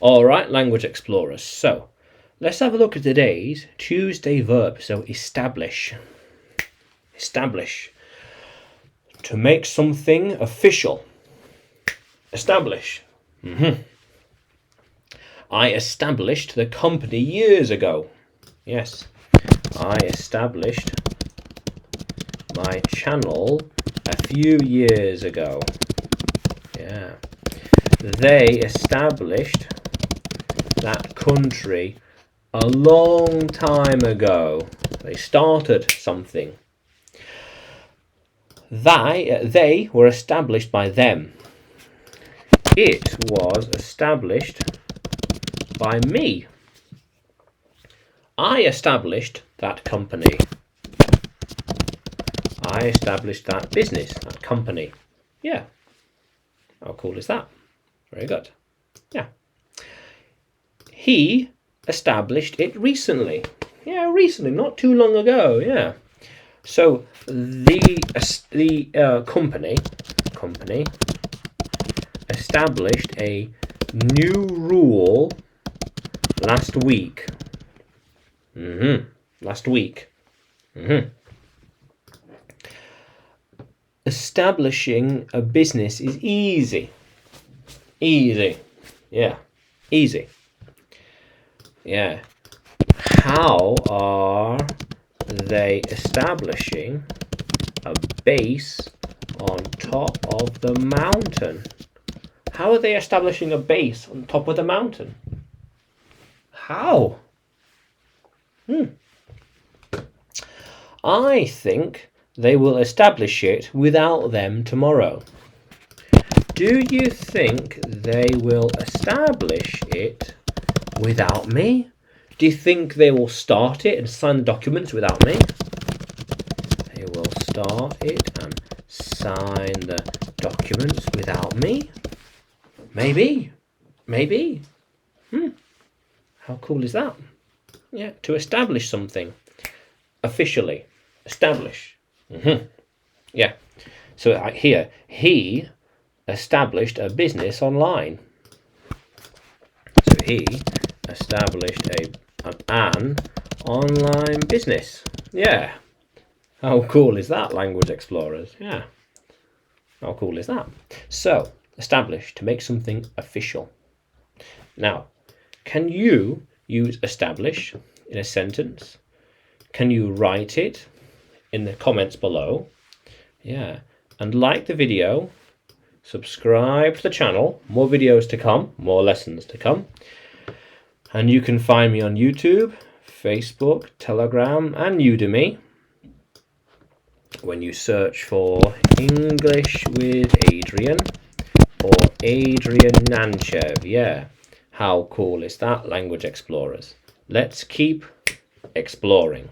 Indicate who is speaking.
Speaker 1: All right, language explorers. So let's have a look at today's Tuesday verb. So establish. Establish. To make something official. Establish. I established the company years ago. Yes. I established my channel a few years ago. Yeah. They established that country a long time ago. They started something. They were established by them. It was established by me. I established that company. I established that business, that company. Yeah. How cool is that? Very good. Yeah. He established it recently. Yeah, recently, not too long ago. Yeah. So the company established a new rule last week. Last week. Establishing a business is easy. Easy. Yeah. Easy. Yeah. How are they establishing a base on top of the mountain? How are they establishing a base on top of the mountain? How? I think they will establish it without them tomorrow. Do you think they will establish it without me? Do you think they will start it and sign the documents without me? They will start it and sign the documents without me? Maybe. Maybe. How cool is that? Yeah, to establish something. Officially. Establish. Yeah. So here, he established a business online. So he established an online business. Yeah. How cool is that, language explorers? Yeah. How cool is that? So, establish, to make something official. Now, can you use establish in a sentence? Can you write it in the comments below? Yeah. And like the video, subscribe to the channel. More videos to come, more lessons to come. And you can find me on YouTube, Facebook, Telegram, and Udemy when you search for English with Adrian or Adrian Nanchev. Yeah. How cool is that, language explorers? Let's keep exploring.